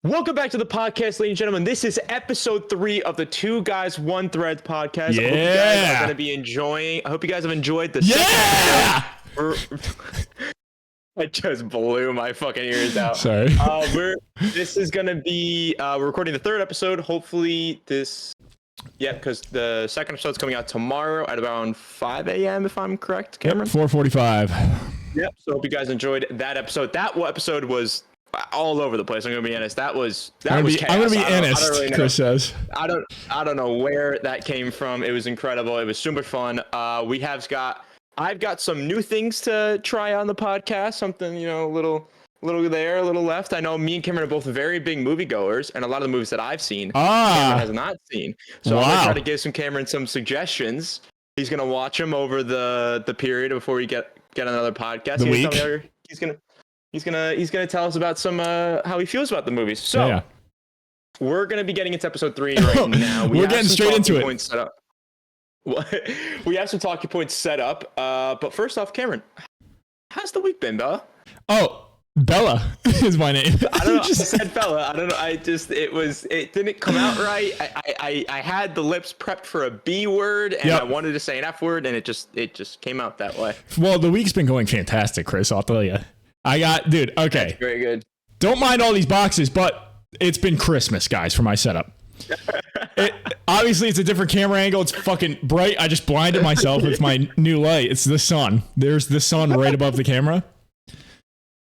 Welcome back to the podcast, ladies and gentlemen. This is episode 3 of the Two Guys, One Thread podcast. Yeah. I hope you guys are going to be enjoying. I hope you guys have enjoyed the Yeah. I just blew my fucking ears out. Sorry. This is going to be, we're recording the 3rd episode. Hopefully because the 2nd episode's coming out tomorrow at around 5 a.m. if I'm correct, Cameron. 4:45. Yep. So hope you guys enjoyed that episode. That episode was all over the place. I'm gonna be honest. That was chaos. I'm gonna be honest. Really Chris says. I don't know where that came from. It was incredible. It was super fun. I've got some new things to try on the podcast. Something, a little there, a little left. I know me and Cameron are both very big moviegoers, and a lot of the movies that I've seen, Cameron has not seen. So I'm gonna try to give Cameron some suggestions. He's gonna watch them over the period before we get another podcast. He's gonna tell us about some how he feels about the movies. So we're gonna be getting into episode 3 right now. We're getting straight into it. Set up. We have some talking points set up. But first off, Cameron, how's the week been, Bella? Oh, Bella is my name. I don't know. I said Bella. I don't know. It didn't come out right. I had the lips prepped for a B word, and I wanted to say an F word, and it just came out that way. Well, the week's been going fantastic, Chris. I'll tell you. Okay. That's very good. Don't mind all these boxes, but it's been Christmas, guys, for my setup. Obviously, it's a different camera angle. It's fucking bright. I just blinded myself with my new light. It's the sun. There's the sun right above the camera.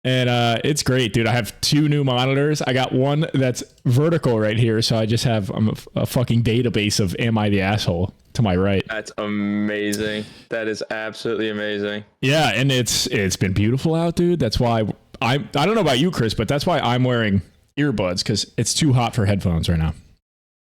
And it's great, dude. I have 2 new monitors. I got one that's vertical right here, so I just have a fucking database of Am I the Asshole to my right. That's amazing. That is absolutely amazing. Yeah, and it's been beautiful out, dude. That's why I don't know about you, Chris, but that's why I'm wearing earbuds, because it's too hot for headphones right now.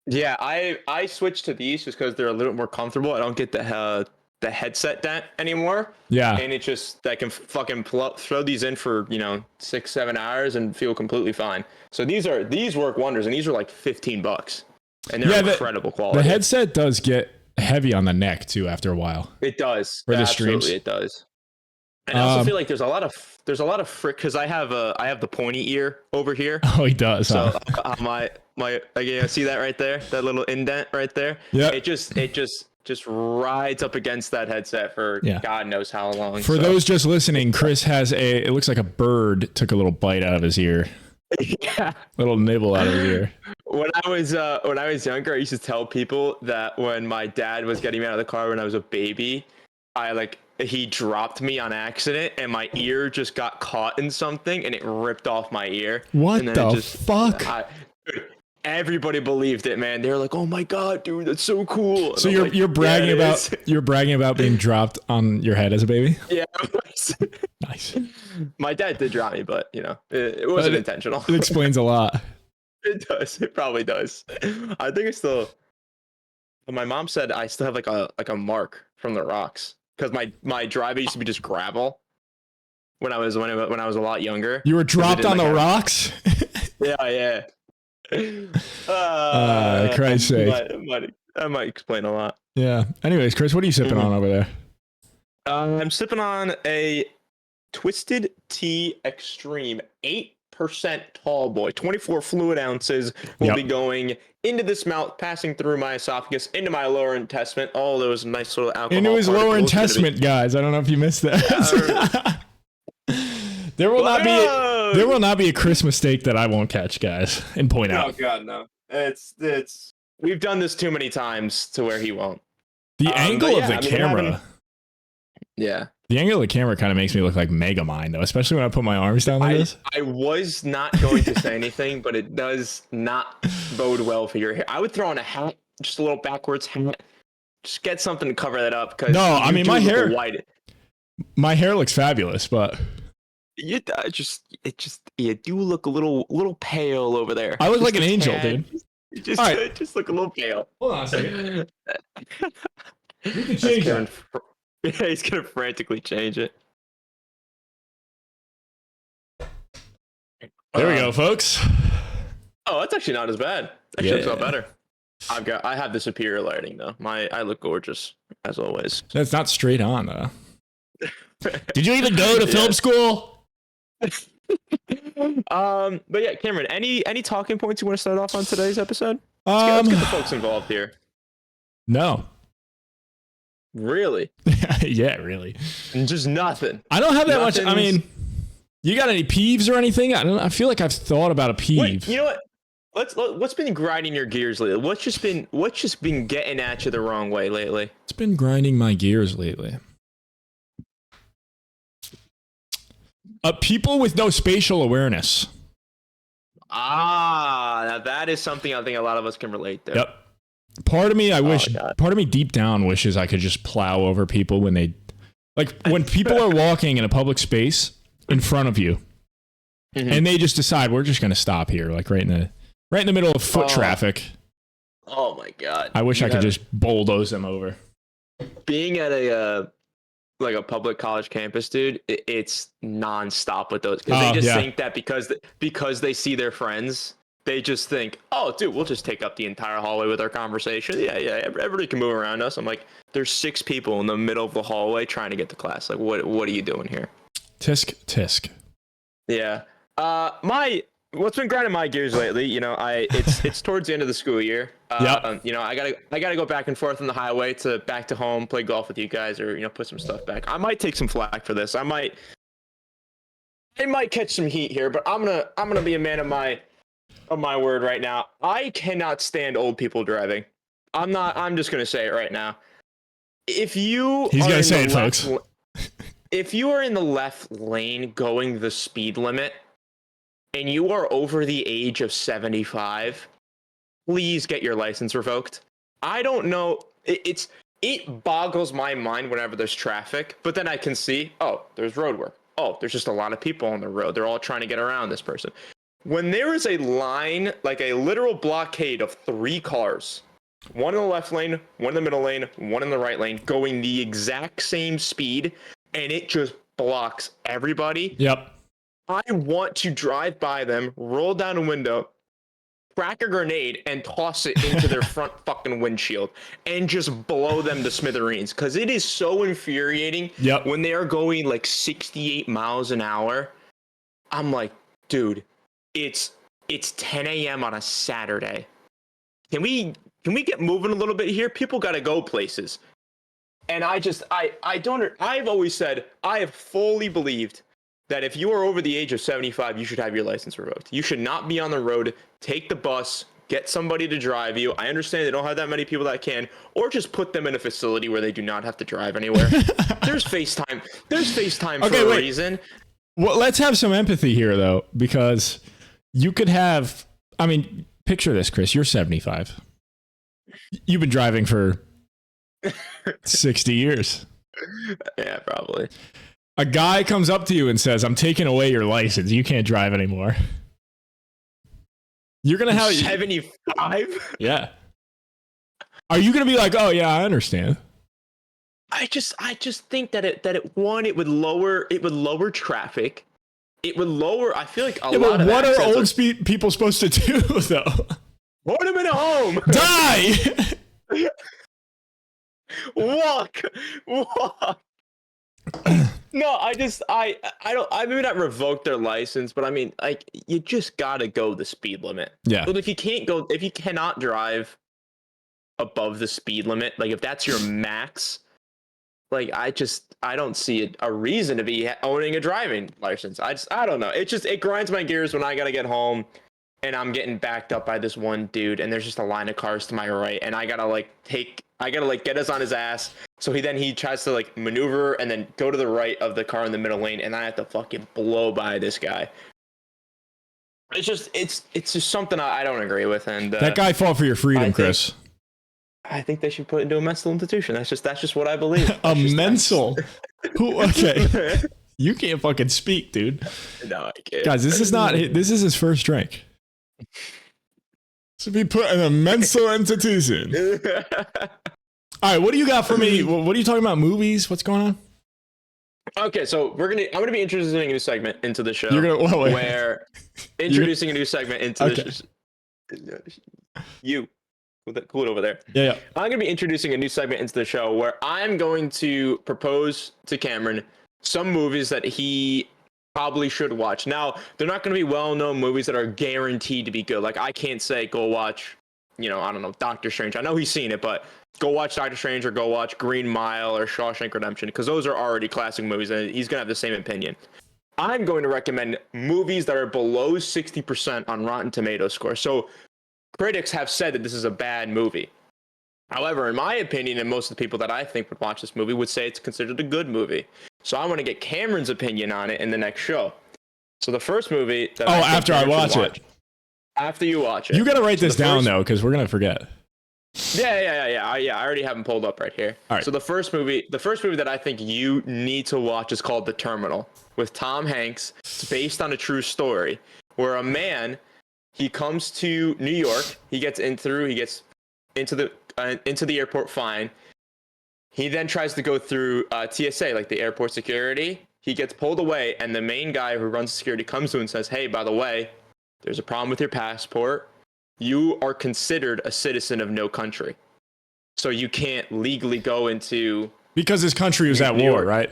Yeah, I switched to these just because they're a little more comfortable. I don't get the headset dent anymore. Yeah. And it just, I can fucking throw these in for, 6-7 hours and feel completely fine. So these work wonders, and these are like $15 and they're incredible quality. The headset does get heavy on the neck too after a while. It does. For the Absolutely, streams. It does. And I also feel like there's a lot of frick, because I have the pointy ear over here. Oh, he does. So my see that right there, that little indent right there. Yeah. It just rides up against that headset for God knows how long. For those just listening, Chris has it looks like a bird took a little bite out of his ear. Yeah. Little nibble out of his ear. When I was younger, I used to tell people that when my dad was getting me out of the car when I was a baby, he dropped me on accident and my ear just got caught in something and it ripped off my ear. What the fuck? Everybody believed it, man. They were like, "Oh my God, dude, that's so cool." And so you're bragging about being dropped on your head as a baby? Yeah. Nice. My dad did drop me, but it wasn't intentional. It explains a lot. It does. It probably does. I think my mom said I still have like a mark from the rocks, because my driveway used to be just gravel when I was a lot younger. You were dropped on the rocks? Yeah. Christ's sake. That might explain a lot. Yeah. Anyways, Chris, what are you sipping on over there? I'm sipping on a Twisted Tea Extreme 8% tall boy. 24 fluid ounces will be going into this mouth, passing through my esophagus, into my lower intestine. All those nice little alcohol. Into his lower intestine, guys. I don't know if you missed that. There will not be a Chris mistake that I won't catch, guys, and point out. Oh God, no! It's we've done this too many times to where he won't. The angle of the camera. The angle of the camera kind of makes me look like Megamind, though, especially when I put my arms down like this. I was not going to say anything, but it does not bode well for your hair. I would throw on a hat, just a little backwards hat. Just get something to cover that up. No, I mean my hair looks fabulous, but. You do look a little pale over there. I look like an angel, dude. You just look a little pale. Hold on a second. We can change that. Yeah, he's gonna frantically change it. There we go, folks. Oh, that's actually not as bad. Actually, it's not better. I have the superior lighting though. I look gorgeous as always. That's not straight on though. Did you even go to film school? But yeah, Cameron, any talking points you want to start off on today's episode? Let's get the folks involved here. No. Really? Yeah, really. Just nothing. I don't have that much. I mean, you got any peeves or anything? I feel like I've thought about a peeve. Wait, you know what? What's been grinding your gears lately? What's just been getting at you the wrong way lately? It's been grinding my gears lately. People with no spatial awareness. Now that is something I think a lot of us can relate to. Yep. Part of me, part of me deep down wishes I could just plow over people when when people are walking in a public space in front of you, and they just decide we're just going to stop here, like right in the middle of foot traffic. Oh my God. I wish I could just bulldoze them over. Being at a public college campus, dude, it's nonstop with those. Because they just think that because they see their friends, they just think, oh, dude, we'll just take up the entire hallway with our conversation. Yeah, everybody can move around us. I'm like, there's 6 people in the middle of the hallway trying to get to class. Like, what are you doing here? Tisk. Yeah. What's been grinding my gears lately, it's towards the end of the school year. I gotta go back and forth on the highway back to home, play golf with you guys, or put some stuff back. I might take some flack for this. I might catch some heat here, but I'm gonna be a man of my word right now. I cannot stand old people driving. I'm just gonna say it right now. He's gonna say it, folks. If you are in the left lane going the speed limit, and you are over the age of 75, please get your license revoked. I don't know. It boggles my mind whenever there's traffic, but then I can see, oh, there's road work. Oh, there's just a lot of people on the road. They're all trying to get around this person. When there is a line, like a literal blockade of 3 cars, one in the left lane, one in the middle lane, one in the right lane, going the exact same speed, and it just blocks everybody. Yep. I want to drive by them, roll down a window, crack a grenade, and toss it into their front fucking windshield and just blow them to smithereens. Because it is so infuriating when they are going like 68 miles an hour. I'm like, dude, it's 10 a.m. on a Saturday. Can we get moving a little bit here? People got to go places. And I've always said, I have fully believed that if you are over the age of 75, you should have your license revoked. You should not be on the road. Take the bus, get somebody to drive you. I understand they don't have that many people that can, or just put them in a facility where they do not have to drive anywhere. There's FaceTime. There's FaceTime for a reason. Well, let's have some empathy here, though, because you could have, picture this, Chris. You're 75. You've been driving for 60 years. Yeah, probably. A guy comes up to you and says, I'm taking away your license. You can't drive anymore. You're going to have 75? Yeah. Are you going to be like, oh, yeah, I understand? I just think that it would lower traffic. It would lower, I feel like a lot of what are old people supposed to do, though? Put them in a home. Die! Walk. No, I don't. I maybe not revoke their license, but you just gotta go the speed limit. Yeah. But if you cannot drive above the speed limit, like if that's your max, like I don't see a reason to be owning a driving license. I don't know. It grinds my gears when I gotta get home and I'm getting backed up by this one dude and there's just a line of cars to my right and I gotta get us on his ass. So he tries to maneuver and then go to the right of the car in the middle lane, and I have to fucking blow by this guy. It's just something I don't agree with. And that guy fought for your freedom, Chris. I think they should put it into a mental institution. That's just what I believe. A mental? Who? Okay, you can't fucking speak, dude. No, I can't. Guys, this is his first drink. To be put in a mental institution. All right, what do you got for me? What are you talking about? Movies? What's going on? Okay, so I'm gonna be introducing a new segment into the show. Where introducing a new segment into the show. You, cool it over there. Yeah. I'm gonna be introducing a new segment into the show where I'm going to propose to Cameron some movies that he probably should watch. Now, they're not going to be well-known movies that are guaranteed to be good. Like, I can't say go watch, I don't know, Doctor Strange. I know he's seen it, but go watch Doctor Strange or go watch Green Mile or Shawshank Redemption, because those are already classic movies, and he's going to have the same opinion. I'm going to recommend movies that are below 60% on Rotten Tomatoes score. So critics have said that this is a bad movie. However, in my opinion, and most of the people that I think would watch this movie would say it's considered a good movie. So I want to get Cameron's opinion on it in the next show. So the first movie that after I watch it. After you watch it. You got to write this down, though, because we're going to forget. Yeah. I already have them pulled up right here. All right. So the first movie that I think you need to watch is called The Terminal with Tom Hanks. It's based on a true story where a man, he comes to New York. He gets into the airport fine. He then tries to go through TSA, like the airport security. He gets pulled away, and the main guy who runs security comes to him and says, "Hey, by the way, there's a problem with your passport. You are considered a citizen of no country. So you can't legally go into..." Because his country was at war, right?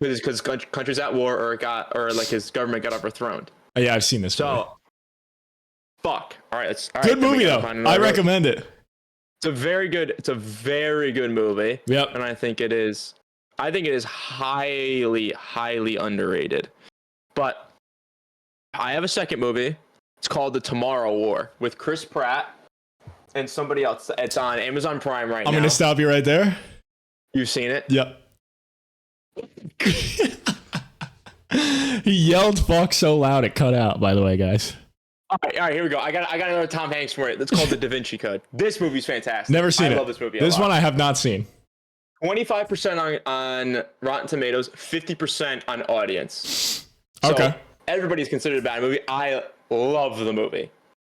Because country's at war, or like his government got overthrown. Oh, yeah, I've seen this movie. Fuck. All right, good movie, though. I recommend it. It's a very good movie. Yep. And I think it is highly, highly underrated. But I have a second movie. It's called The Tomorrow War with Chris Pratt and somebody else. It's on Amazon Prime right now. I'm going to stop you right there. You've seen it? Yep. He yelled fuck so loud it cut out, by the way, guys. All right, here we go. I got another Tom Hanks for it. It's called The Da Vinci Code. This movie's fantastic. Never seen it. I love this movie. This one I have not seen. 25% on Rotten Tomatoes, 50% on audience. Okay. So everybody's considered a bad movie. I love the movie.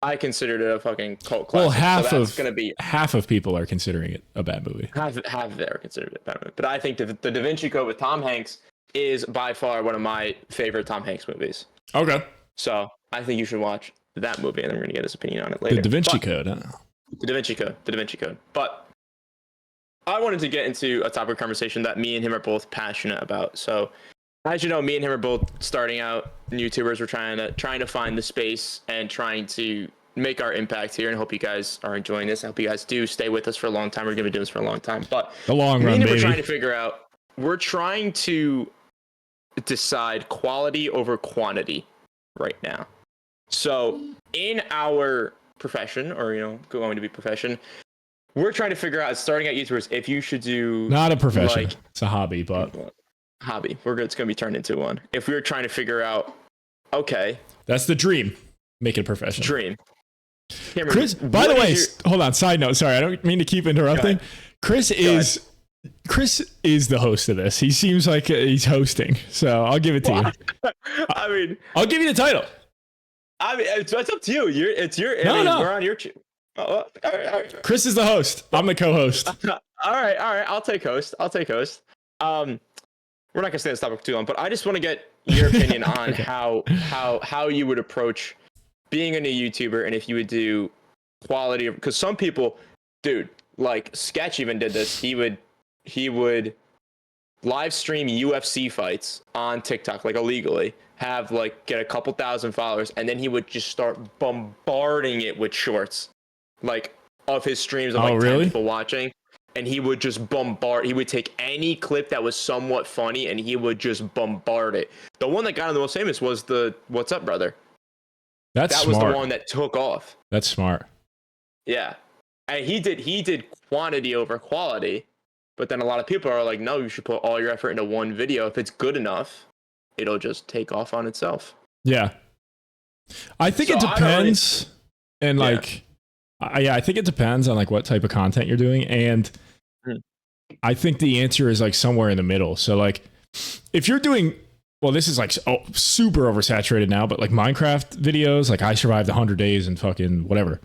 I considered it a fucking cult classic. Well, half of people are considering it a bad movie. Half of it are considered it a bad movie. But I think the Da Vinci Code with Tom Hanks is by far one of my favorite Tom Hanks movies. Okay. So I think you should watch that movie, and I'm going to get his opinion on it later. The Da Vinci Code. Huh? The Da Vinci Code. But I wanted to get into a topic of conversation that me and him are both passionate about. So, as you know, me and him are both starting out YouTubers. We're trying to find the space and trying to make our impact here, and hope you guys are enjoying this. I hope you guys do stay with us for a long time. We're going to be doing this for a long time. But the long run, baby. We're trying to decide quality over quantity right now. So in our profession, or going to be profession, we're trying to figure out, starting out YouTubers, if you should do not a profession, it's a hobby, but hobby. It's going to be turned into one. If we were trying to figure out, okay, that's the dream. Make it a profession. Dream. Cameron, Chris, by the way, hold on. Side note. Sorry, I don't mean to keep interrupting. Chris is the host of this. He seems like he's hosting, so I'll give it to you. I mean, I'll give you the title. I mean, it's up to you. No. We're on your. All right. Chris is the host. I'm the co-host. All right. I'll take host. We're not gonna stay on this topic too long, but I just want to get your opinion on okay. how you would approach being a new YouTuber, and if you would do quality, because some people, dude, like Sketch even did this. He would live stream UFC fights on TikTok, like illegally, get a couple thousand followers, and then he would just start bombarding it with shorts, like of his streams of 10 people watching, and he would just bombard. He would take any clip that was somewhat funny, and he would just bombard it. The one that got him the most famous was the "What's Up, Brother?" That was the one that took off. That's smart. Yeah, and he did quantity over quality, but then a lot of people are like, no, you should put all your effort into one video. If it's good enough, it'll just take off on itself. Yeah, I think it depends, and I think it depends on what type of content you're doing, and I think the answer is somewhere in the middle. So if you're doing, well, this is super oversaturated now, but Minecraft videos, I survived 100 days and fucking whatever.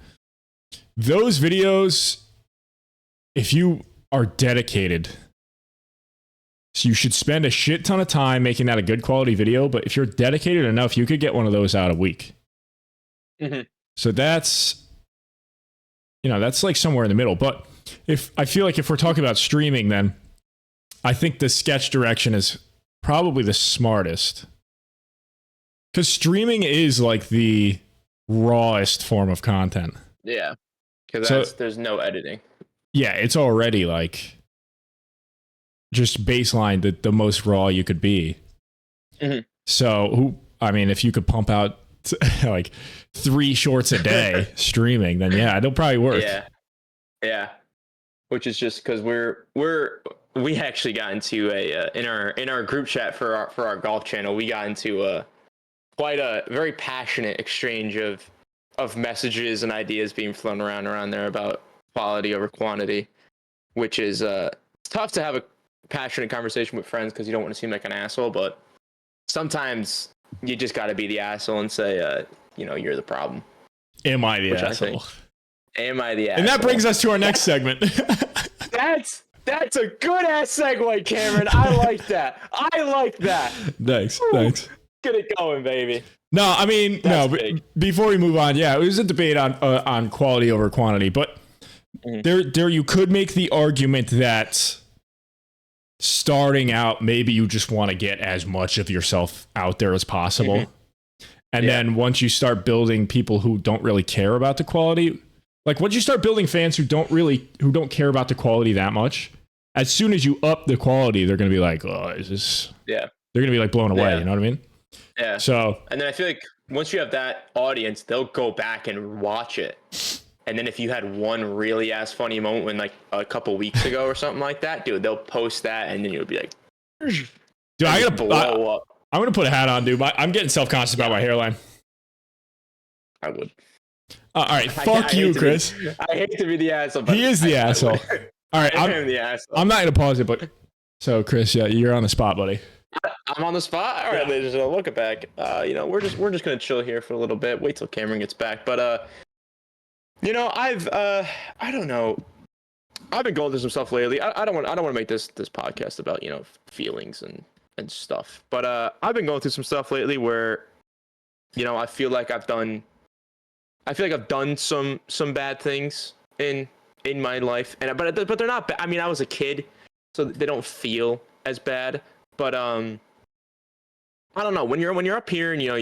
Those videos, if you are dedicated, so you should spend a shit ton of time making that a good quality video. But if you're dedicated enough, you could get one of those out a week. Mm-hmm. So that's somewhere in the middle. But if we're talking about streaming, then I think the sketch direction is probably the smartest. Because streaming is like the rawest form of content. Yeah, because there's no editing. Yeah, it's already like just baseline the most raw you could be. Mm-hmm. So if you could pump out like 3 shorts a day streaming, then yeah, it'll probably work. Yeah. Which is just because we actually got into in our group chat for our golf channel, we got into quite a very passionate exchange of messages and ideas being flown around there about quality over quantity, which is it's tough to have a passionate conversation with friends because you don't want to seem like an asshole, but sometimes you just got to be the asshole and say, you're the problem. Am I the asshole? Am I the asshole? And that brings us to our next segment. That's a good ass segue, Cameron. I like that. Thanks. Get it going, baby. No, I mean, before we move on, yeah, it was a debate on quality over quantity, but there you could make the argument that starting out, maybe you just want to get as much of yourself out there as possible. Mm-hmm. And then once you start building people who don't really care about the quality, like once you start building fans who don't care about the quality that much, as soon as you up the quality, they're going to be like, oh, is this? Yeah. They're going to be like blown away. You know what I mean? Yeah. So, and then I feel like once you have that audience, they'll go back and watch it. And then if you had one really ass funny moment when like a couple weeks ago or something like that, dude, they'll post that and then you'll be like, dude, I'm going to put a hat on, dude. I'm getting self-conscious about my hairline. I would. All right. Fuck you, Chris. I hate to be the asshole. He is the asshole. All right. I'm the asshole. I'm not going to pause it, but so Chris, yeah, you're on the spot, buddy. I'm on the spot. All right, ladies, look it back. We're just gonna chill here for a little bit. Wait till Cameron gets back. But I don't know. I've been going through some stuff lately. I don't want to make this podcast about feelings and stuff. But I've been going through some stuff lately where I feel like I've done some bad things in my life, but they're not bad. I mean, I was a kid, so they don't feel as bad. But I don't know, when you're up here and you're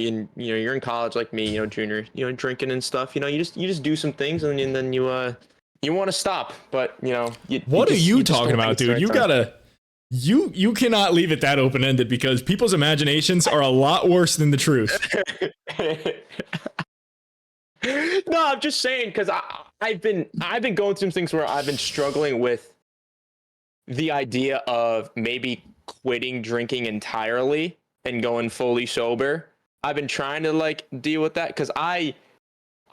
in college like me, junior, drinking and stuff, you just do some things and then you want to stop, but what are you talking about, dude? You cannot leave it that open ended because people's imaginations are a lot worse than the truth. No, I'm just saying because I've been going through some things where I've been struggling with the idea of maybe quitting drinking entirely and going fully sober. I've been trying to deal with that because I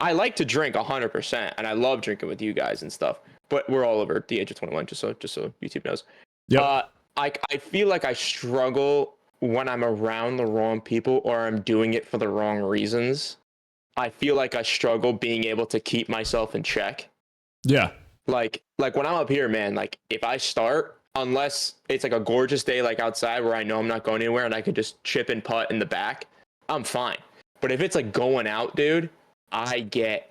like to drink 100% and I love drinking with you guys and stuff, but we're all over the age of 21, just so YouTube knows. Yeah. I feel like I struggle when I'm around the wrong people or I'm doing it for the wrong reasons. I feel like I struggle being able to keep myself in check. Yeah. Like when I'm up here, man, if I start, unless it's a gorgeous day outside where I know I'm not going anywhere and I could just chip and putt in the back, I'm fine. But if it's going out, dude, I get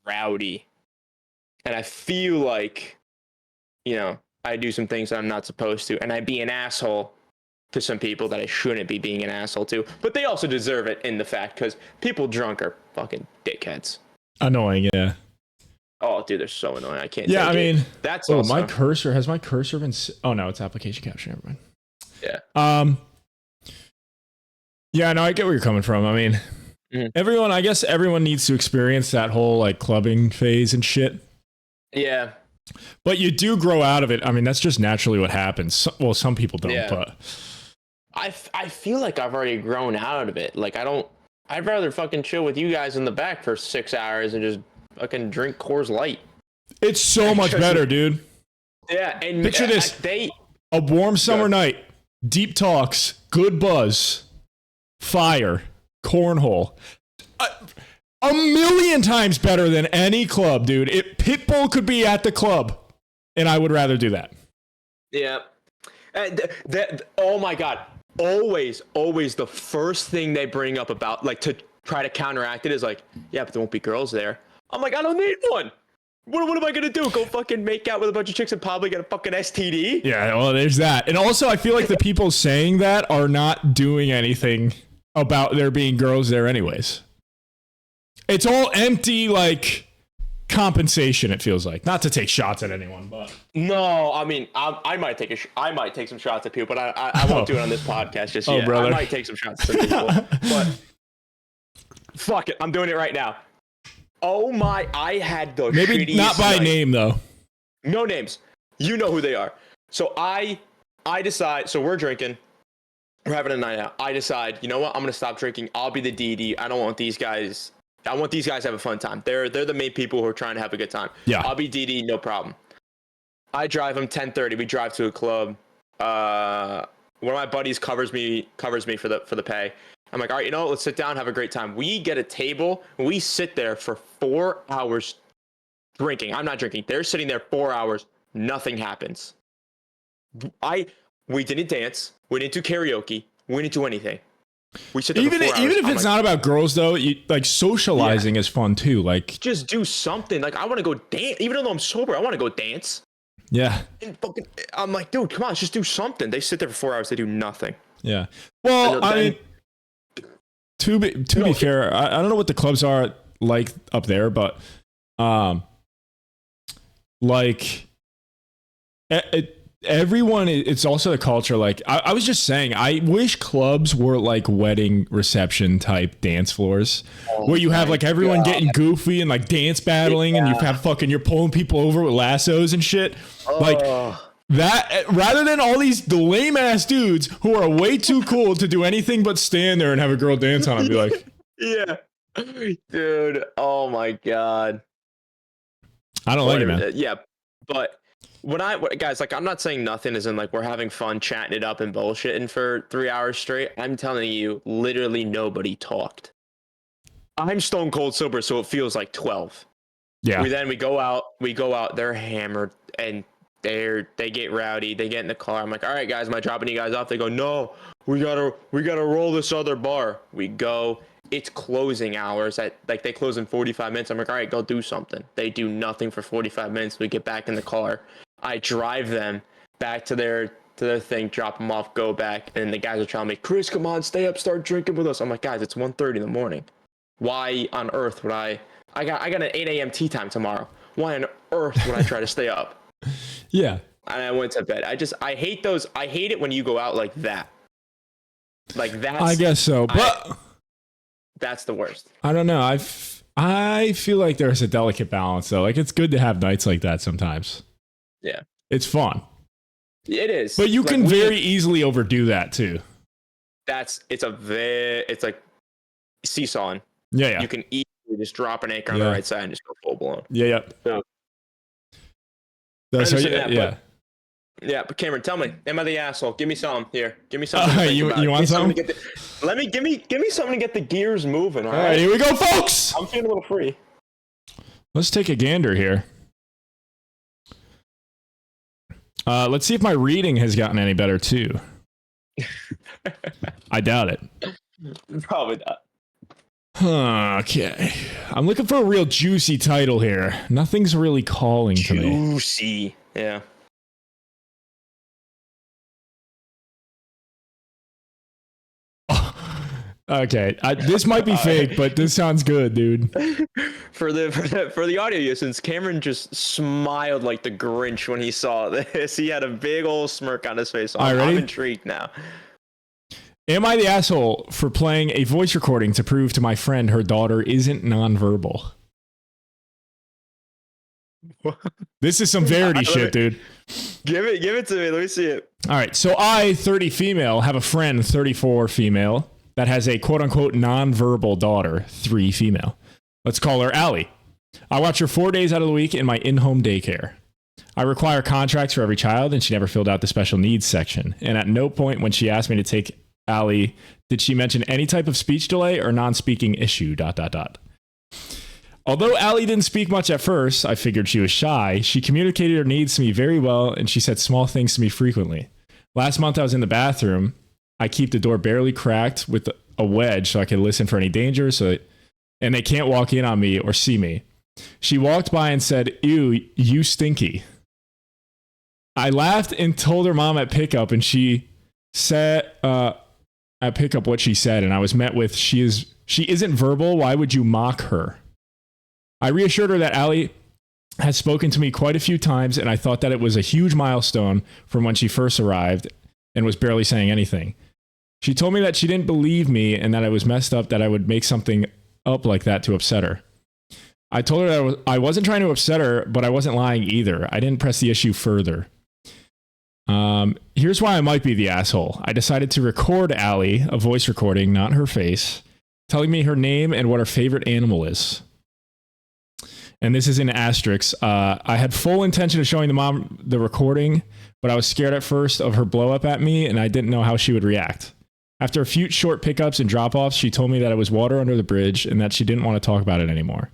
rowdy. And I feel like, I do some things that I'm not supposed to. And I be an asshole to some people that I shouldn't be being an asshole to. But they also deserve it in the fact because people drunk are fucking dickheads. Annoying, yeah. Oh, dude, they're so annoying. I can't. Yeah, I mean, that's also... my cursor has my cursor been. Oh no, it's application capture. Never mind. Yeah. Yeah, no, I get where you're coming from. I mean, everyone needs to experience that whole clubbing phase and shit. Yeah. But you do grow out of it. I mean, that's just naturally what happens. Well, some people don't, but I feel like I've already grown out of it. I'd rather fucking chill with you guys in the back for 6 hours and just fucking drink Coors Light. It's so much better, dude. Yeah, and picture this: a warm summer night, deep talks, good buzz, fire, cornhole. A million times better than any club, dude. Pitbull could be at the club, and I would rather do that. Yeah. Oh my God. Always the first thing they bring up about to try to counteract it is yeah, but there won't be girls there. I'm I don't need one. What am I gonna do? Go fucking make out with a bunch of chicks and probably get a fucking STD? Yeah, well, there's that. And also, I feel like the people saying that are not doing anything about there being girls there anyways. It's all empty, like, compensation, it feels like. Not to take shots at anyone, but... No, I mean, I might take some shots at people, but I won't do it on this podcast just yet. Brother. I might take some shots at people, but fuck it, I'm doing it right now. Oh my, I had the maybe shittiest not by night. name, though. No names. You know who they are. So I decide, so we're drinking. We're having a night out. I decide, you know what? I'm going to stop drinking. I'll be the DD. I don't want these guys. I want these guys to have a fun time. They're the main people who are trying to have a good time. Yeah. I'll be DD, no problem. I drive them 10:30. We drive to a club. One of my buddies covers me for the pay. I'm like, all right, you know what? Let's sit down, have a great time. We get a table. We sit there for 4 hours drinking. I'm not drinking. They're sitting there 4 hours. Nothing happens. We didn't dance. We didn't do karaoke. We didn't do anything. We sit there Even for 4 hours. if it's not about girls, though, like socializing is fun too. Like, just do something. Like, I want to go dance. Even though I'm sober, I want to go dance. Yeah. And fucking, I'm like, dude, come on, just do something. They sit there for 4 hours. They do nothing. Yeah. Well, I mean, to be fair, I don't know what the clubs are like up there, but like everyone, it's also the culture. Like I was just saying, I wish clubs were like wedding reception type dance floors where you have like everyone getting goofy and like dance battling and you have you're pulling people over with lassos and shit. Like that, rather than all these lame ass dudes who are way too cool to do anything but stand there and have a girl dance on. I'd be like, yeah, dude. Oh my God. I don't like it, man. Yeah, but guys, like, I'm not saying nothing as in like we're having fun chatting it up and bullshitting for 3 hours straight. I'm telling you, literally nobody talked. I'm stone cold sober, so it feels like 12. Yeah. We go out, they're hammered and they get rowdy, they get in the car. I'm like, all right, guys, am I dropping you guys off? They go, no, we gotta roll this other bar. We go. It's closing hours at like they close in 45 minutes. I'm like, all right, go do something. They do nothing for 45 minutes. We get back in the car. I drive them back to their thing, drop them off, go back, and the guys are telling me, Chris, come on, stay up, start drinking with us. I'm like, guys, it's 1:30 in the morning. Why on earth would I got an 8 a.m. tea time tomorrow. Why on earth would I try to stay up? Yeah. And I went to bed. I hate those. I hate it when you go out like that. Like that. I guess so, but that's the worst. I don't know. I feel like there's a delicate balance though. Like it's good to have nights like that sometimes. Yeah. It's fun. It is. But you can very easily overdo that too. It's like seesawing. Yeah. You can easily just drop an anchor on the right side and just go full blown. Yeah. So, yeah, but Cameron, tell me, am I the asshole? Give me some here. Give me something. You want some? Give me something to get the gears moving. All right, here we go, folks. I'm feeling a little free. Let's take a gander here. Let's see if my reading has gotten any better too. I doubt it. Probably not. Okay. I'm looking for a real juicy title here. Nothing's really calling to me. Juicy. Yeah. Okay, this might be fake, but this sounds good, dude. For the audio users, Cameron just smiled like the Grinch when he saw this. He had a big old smirk on his face. I'm intrigued now. Am I the asshole for playing a voice recording to prove to my friend her daughter isn't nonverbal? This is some Verity shit, dude. Give it to me. Let me see it. All right, so I, 30 female, have a friend, 34 female, that has a quote-unquote nonverbal daughter, 3 female. Let's call her Allie. I watch her 4 days out of the week in my in-home daycare. I require contracts for every child, and she never filled out the special needs section. And at no point when she asked me to take Allie did she mention any type of speech delay or non-speaking issue, ... Although Allie didn't speak much at first, I figured she was shy, she communicated her needs to me very well, and she said small things to me frequently. Last month I was in the bathroom. I keep the door barely cracked with a wedge so I can listen for any danger, and they can't walk in on me or see me. She walked by and said, "Ew, you stinky." I laughed and told her mom at pickup, and she said, pick up what she said, and I was met with, she isn't verbal. Why would you mock her? I reassured her that Allie has spoken to me quite a few times, and I thought that it was a huge milestone from when she first arrived and was barely saying anything. She told me that she didn't believe me and that I was messed up, that I would make something up like that to upset her. I told her that I wasn't trying to upset her, but I wasn't lying either. I didn't press the issue further. Here's why I might be the asshole. I decided to record Allie, a voice recording, not her face, telling me her name and what her favorite animal is. And this is in asterisks. I had full intention of showing the mom the recording, but I was scared at first of her blow up at me, and I didn't know how she would react. After a few short pickups and drop-offs, she told me that it was water under the bridge and that she didn't want to talk about it anymore.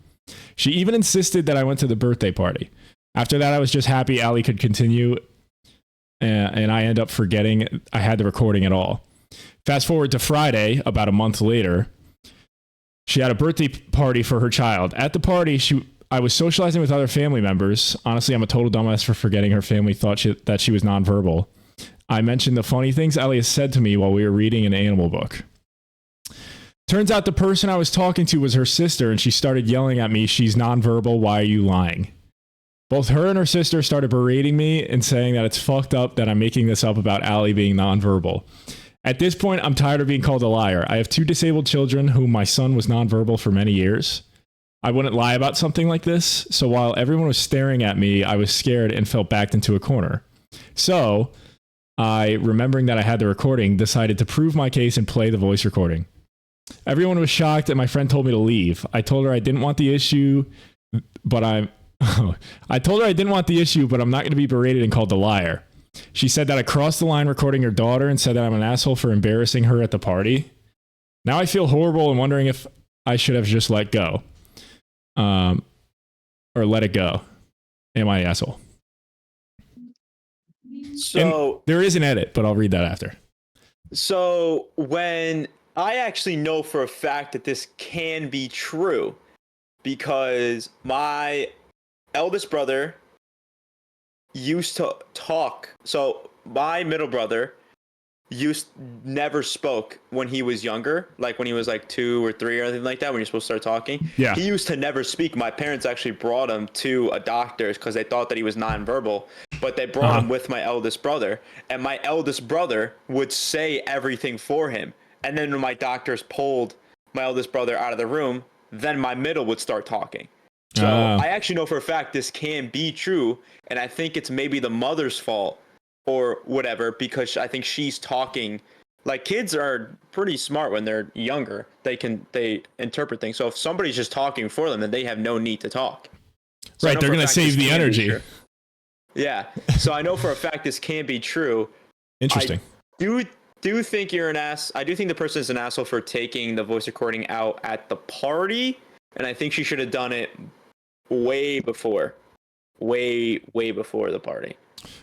She even insisted that I went to the birthday party. After that, I was just happy Allie could continue, and I end up forgetting I had the recording at all. Fast forward to Friday, about a month later, she had a birthday party for her child. At the party, I was socializing with other family members. Honestly, I'm a total dumbass for forgetting her family thought that she was nonverbal. I mentioned the funny things Allie has said to me while we were reading an animal book. Turns out the person I was talking to was her sister, and she started yelling at me, "She's nonverbal, why are you lying?" Both her and her sister started berating me and saying that it's fucked up that I'm making this up about Allie being nonverbal. At this point, I'm tired of being called a liar. I have 2 disabled children whom my son was nonverbal for many years. I wouldn't lie about something like this, so while everyone was staring at me, I was scared and felt backed into a corner. So, I, remembering that I had the recording, decided to prove my case and play the voice recording. Everyone was shocked, and my friend told me to leave. I told her I didn't want the issue, but I'm not going to be berated and called a liar. She said that I crossed the line recording her daughter and said that I'm an asshole for embarrassing her at the party. Now I feel horrible and wondering if I should have just let go. Or let it go. Am I an asshole? So and there is an edit, but I'll read that after. So when I actually know for a fact that this can be true, because my eldest brother used to talk. So my middle brother never spoke when he was younger, like when he was like 2 or 3 or anything like that, when you're supposed to start talking. Yeah. He used to never speak. My parents actually brought him to a doctor's because they thought that he was nonverbal, but they brought him with my eldest brother, and my eldest brother would say everything for him. And then when my doctors pulled my eldest brother out of the room, then my middle would start talking. So I actually know for a fact this can be true, and I think it's maybe the mother's fault or whatever, because I think she's talking. Like, kids are pretty smart when they're younger. They interpret things. So if somebody's just talking for them, then they have no need to talk. So right, they're going to save the energy. Yeah. So I know for a fact this can be true. Interesting. I do think you're an ass. I do think the person is an asshole for taking the voice recording out at the party, and I think she should have done it way before the party.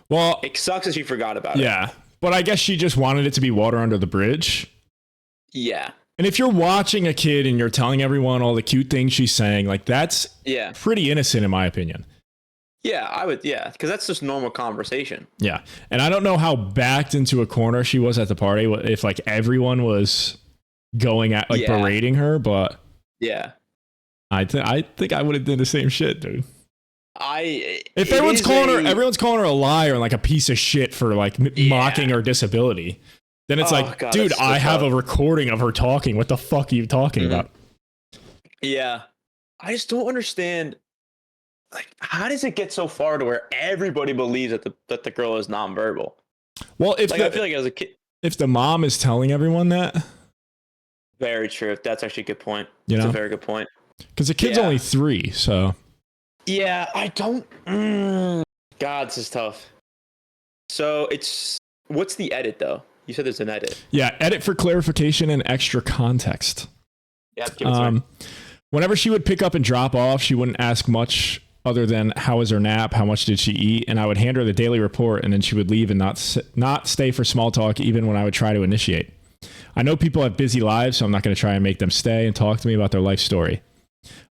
Well, it sucks that she forgot about it. Yeah, but I guess she just wanted it to be water under the bridge. Yeah. And if you're watching a kid and you're telling everyone all the cute things she's saying, like, that's pretty innocent in my opinion. Yeah, I would. Yeah, because that's just normal conversation. Yeah, and I don't know how backed into a corner she was at the party, if like everyone was going at like berating her, but yeah, I think I would have done the same shit, dude. If everyone's calling her a liar and like a piece of shit for like mocking her disability, then it's God, dude, I have a recording of her talking. What the fuck are you talking about? Yeah, I just don't understand. Like, how does it get so far to where everybody believes that the girl is nonverbal? Well, I feel like as a kid, if the mom is telling everyone that, very true. That's actually a good point. It's a very good point. Because the kid's only 3, so. Yeah, I don't. God, this is tough. So what's the edit though? You said there's an edit. Yeah, edit for clarification and extra context. Yeah, give it to me. Whenever she would pick up and drop off, she wouldn't ask much other than how was her nap, how much did she eat, and I would hand her the daily report, and then she would leave and not stay for small talk even when I would try to initiate. I know people have busy lives, so I'm not going to try and make them stay and talk to me about their life story.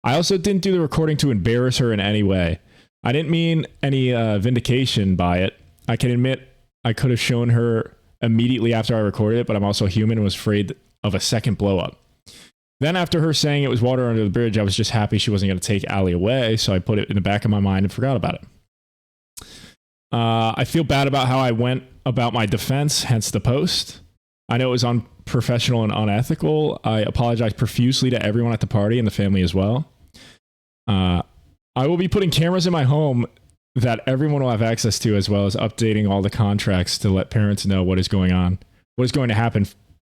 I also didn't do the recording to embarrass her in any way. I didn't mean any vindication by it. I can admit I could have shown her immediately after I recorded it, but I'm also human and was afraid of a second blow up. Then after her saying it was water under the bridge, I was just happy she wasn't going to take Allie away, so I put it in the back of my mind and forgot about it. I feel bad about how I went about my defense, hence the post. I know it was unprofessional and unethical. I apologize profusely to everyone at the party and the family as well. I will be putting cameras in my home that everyone will have access to, as well as updating all the contracts to let parents know what is going on, what is going to happen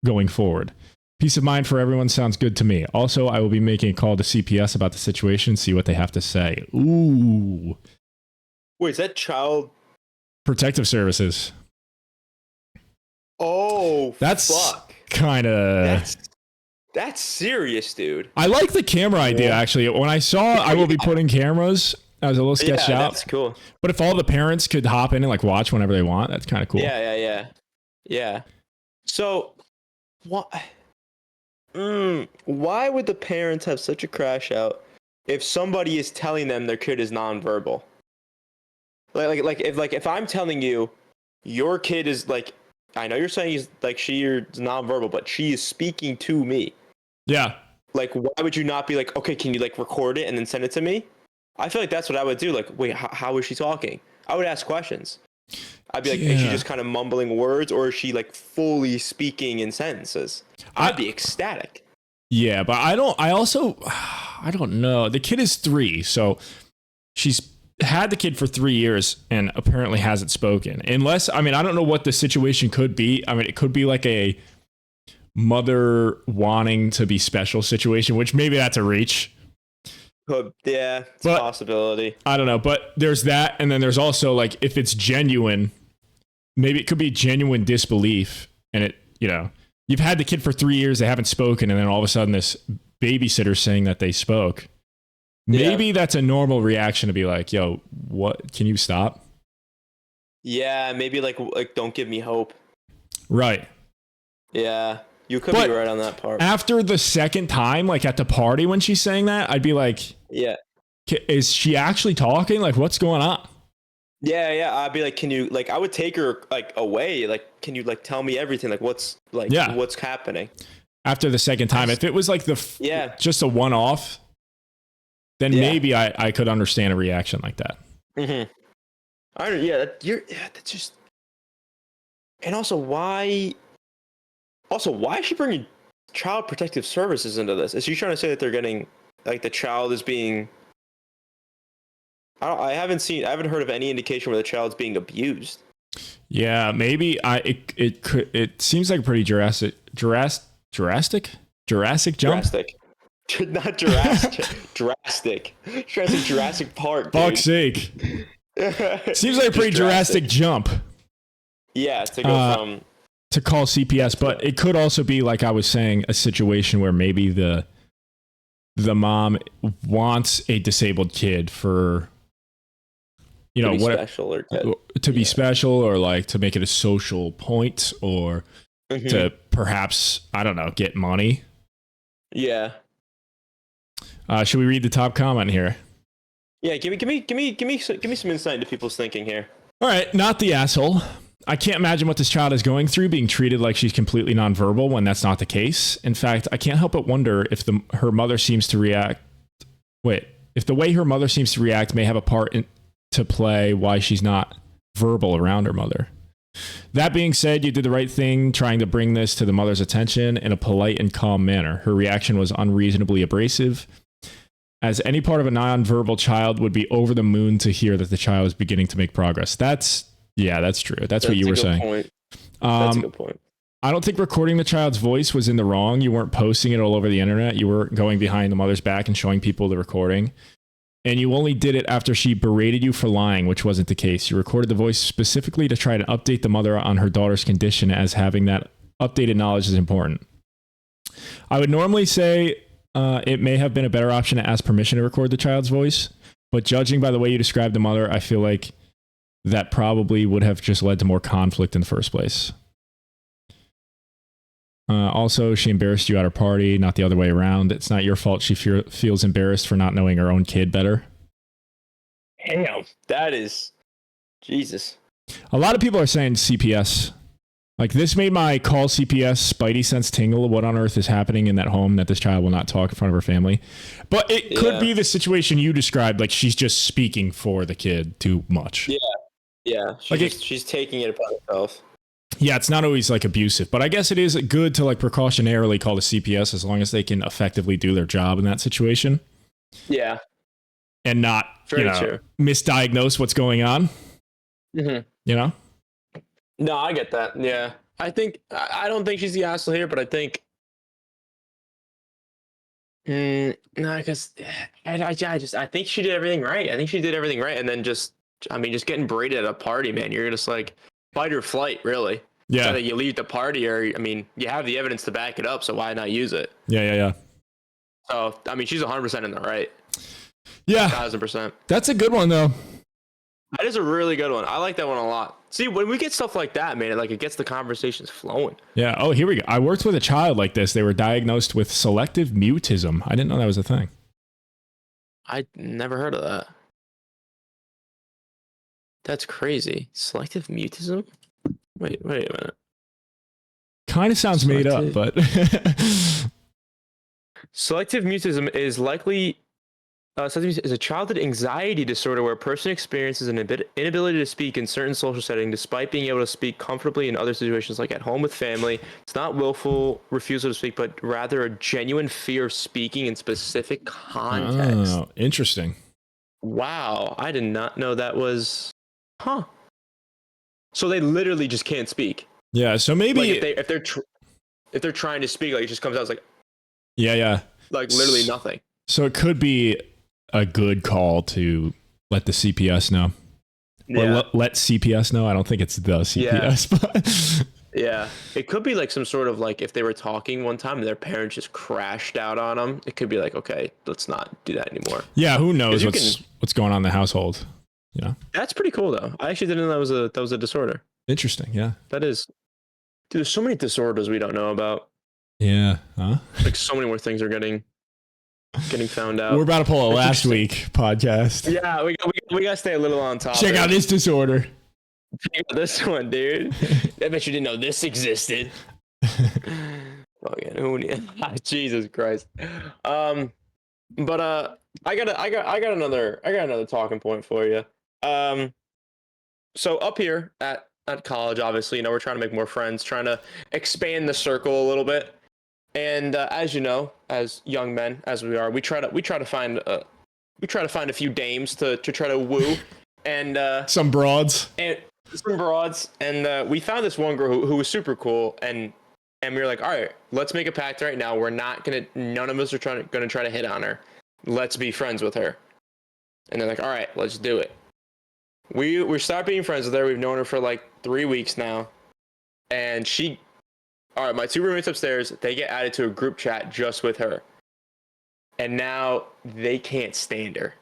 going forward. Peace of mind for everyone sounds good to me. Also, I will be making a call to CPS about the situation, see what they have to say. Ooh. Wait, is that Child Protective Services? Oh, that's fuck. Kind of... That's serious, dude. I like the camera idea, actually. When I saw I will be putting cameras, I was a little sketched out. That's cool. But if all the parents could hop in and like watch whenever they want, that's kind of cool. Yeah. So, why would the parents have such a crash out if somebody is telling them their kid is nonverbal? If I'm telling you your kid is like, I know you're saying he's like she's nonverbal, but she is speaking to me. Yeah. Like, why would you not be like, okay, can you like record it and then send it to me? I feel like that's what I would do. Like, wait, how is she talking? I would ask questions. I'd be like, is she just kind of mumbling words, or is she like fully speaking in sentences? I'd be ecstatic. Yeah, but I don't know. The kid is 3, so she's had the kid for 3 years and apparently hasn't spoken. Unless, I don't know what the situation could be. It could be like a mother wanting to be special situation, which maybe that's a reach. Yeah, it's a possibility. I don't know, but there's that, and then there's also like if it's genuine, maybe it could be genuine disbelief, and it, you've had the kid for 3 years, they haven't spoken, and then all of a sudden this babysitter saying that they spoke. Maybe that's a normal reaction to be like, yo, what? Can you stop? Yeah, maybe like don't give me hope. Right. Yeah. You could be right on that part. After the second time, like at the party when she's saying that, I'd be like, yeah, is she actually talking? Like, what's going on? Yeah. I'd be like, can you, like, I would take her like away. Like, can you like tell me everything? Like, what's happening? After the second time, if it was like just a one-off, then maybe I could understand a reaction like that. Mm-hmm. That's just, and also why is she bringing Child Protective Services into this? Is she trying to say that they're getting, like, the child is being, I haven't heard of any indication where the child's being abused. Yeah, maybe it seems like a pretty Jurassic jump? Drastic. Not Jurassic. Drastic. Trying to say Jurassic Park, dude. Fuck's sake. Seems like a pretty Jurassic jump. Yeah, to go from... to call CPS, but it could also be, like I was saying, a situation where maybe the mom wants a disabled kid for, to be special, or like to make it a social point, or to perhaps, I don't know, get money. Yeah. Should we read the top comment here? Yeah, give me some insight into people's thinking here. All right, not the asshole. I can't imagine what this child is going through, being treated like she's completely nonverbal when that's not the case. In fact, I can't help but wonder if her mother seems to react. If the way her mother seems to react may have a part to play why she's not verbal around her mother. That being said, you did the right thing trying to bring this to the mother's attention in a polite and calm manner. Her reaction was unreasonably abrasive, as any part of a nonverbal child would be over the moon to hear that the child is beginning to make progress. That's true. That's what you were saying. Point. That's a good point. I don't think recording the child's voice was in the wrong. You weren't posting it all over the internet. You were going behind the mother's back and showing people the recording. And you only did it after she berated you for lying, which wasn't the case. You recorded the voice specifically to try to update the mother on her daughter's condition, as having that updated knowledge is important. I would normally say it may have been a better option to ask permission to record the child's voice, but judging by the way you described the mother, I feel like that probably would have just led to more conflict in the first place. Also, she embarrassed you at her party, not the other way around. It's not your fault she feels embarrassed for not knowing her own kid better. Damn, that is... Jesus. A lot of people are saying CPS. Like, this made my call CPS spidey sense tingle. What on earth is happening in that home that this child will not talk in front of her family? But it could be the situation you described. Like, she's just speaking for the kid too much. Yeah. She's taking it upon herself. Yeah, it's not always like abusive, but I guess it is good to like precautionarily call the CPS as long as they can effectively do their job in that situation. Yeah. And not, misdiagnose what's going on. Mm-hmm. You know? No, I get that. Yeah. I don't think she's the asshole here, but I think. No, because I think she did everything right. I think she did everything right. And then just getting braided at a party, man, you're just like fight or flight, really. Yeah. So that you leave the party, or, you have the evidence to back it up, so why not use it? Yeah. So, she's 100% in the right. Yeah. 1,000%. That's a good one, though. That is a really good one. I like that one a lot. See, when we get stuff like that, man, it gets the conversations flowing. Yeah. Oh, here we go. I worked with a child like this. They were diagnosed with selective mutism. I didn't know that was a thing. I never heard of that. That's crazy. Selective mutism? Wait a minute. Kind of sounds made up, but... Selective mutism is likely... is a childhood anxiety disorder where a person experiences an inability to speak in certain social settings despite being able to speak comfortably in other situations, like at home with family. It's not willful refusal to speak, but rather a genuine fear of speaking in specific context. Oh, interesting. Wow, I did not know that was... Huh. So they literally just can't speak. Yeah, so maybe... Like if they're trying to speak, it just comes out as Yeah. Like literally nothing. So it could be a good call to let the CPS know. Yeah. Or let CPS know. I don't think it's the CPS, but yeah, it could be some sort of if they were talking one time and their parents just crashed out on them. It could be okay, let's not do that anymore. Yeah, who knows what's going on in the household? That's pretty cool though. I actually didn't know that was a disorder. Interesting. Yeah, that is. Dude, there's so many disorders we don't know about. Yeah, huh? So many more things are getting found out. We're about to pull a last week podcast. Yeah, we gotta stay a little on top. Check out this disorder. Check out this one, dude. I bet you didn't know this existed. Jesus Christ. But I got another talking point for you. So up here at college, obviously, you know, we're trying to make more friends, trying to expand the circle a little bit. And as you know, as young men as we are, we try to find a few dames to try to woo, and some broads. And we found this one girl who was super cool, and we were like, all right, let's make a pact right now. None of us are gonna try to hit on her. Let's be friends with her. And they're like, all right, let's do it. We start being friends with her. We've known her for 3 weeks now, and all right, my two roommates upstairs, they get added to a group chat just with her. And now they can't stand her.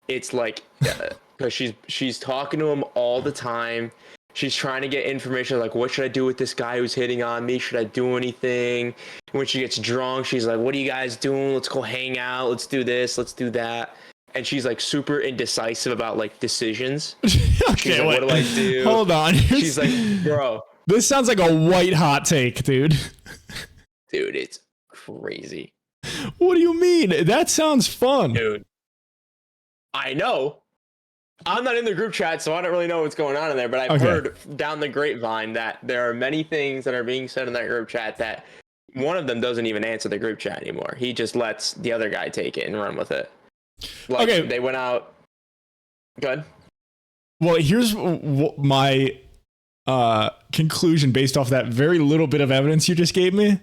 It's because she's talking to them all the time. She's trying to get information what should I do with this guy who's hitting on me? Should I do anything? When she gets drunk, she's like, what are you guys doing? Let's go hang out. Let's do this. Let's do that. And she's super indecisive about decisions. Okay, she's what do I do? Hold on. She's like, bro. This sounds like a white hot take, dude. Dude, it's crazy. What do you mean? That sounds fun. Dude, I know. I'm not in the group chat, so I don't really know what's going on in there, but I've heard down the grapevine that there are many things that are being said in that group chat that one of them doesn't even answer the group chat anymore. He just lets the other guy take it and run with it. They went out. Good. Well, here's my conclusion based off that very little bit of evidence you just gave me.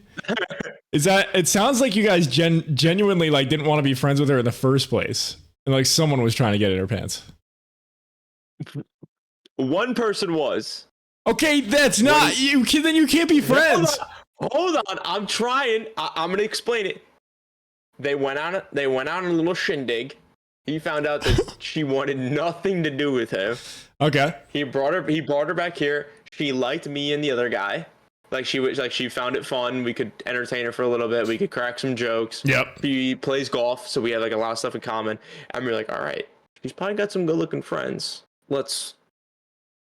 Is that it sounds like you guys genuinely didn't want to be friends with her in the first place, and someone was trying to get in her pants. One person was. Okay, that's not you. Then you can't be friends. Hold on. I'm trying. I'm gonna explain it. They went on a little shindig. He found out that she wanted nothing to do with him. Okay. He brought her back here. She liked me and the other guy. She found it fun. We could entertain her for a little bit. We could crack some jokes. Yep. He plays golf, so we have a lot of stuff in common. And we're all right, she's probably got some good looking friends. Let's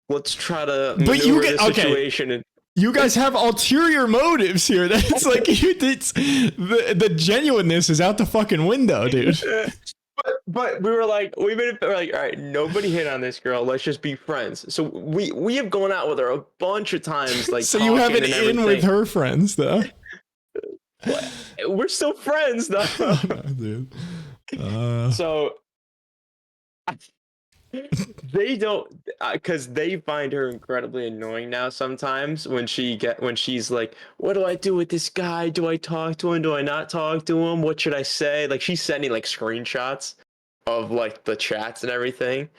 try to maneuver the situation. You guys have ulterior motives here. That's like the genuineness is out the fucking window, dude. But we were like, we're like, all right, nobody hit on this girl. Let's just be friends. So we have gone out with her a bunch of times, like. So you have an in with her friends, though. We're still friends, though. Dude. So they don't, because they find her incredibly annoying now. Sometimes when she's like, "What do I do with this guy? Do I talk to him? Do I not talk to him? What should I say?" Like she's sending like screenshots of like the chats and everything.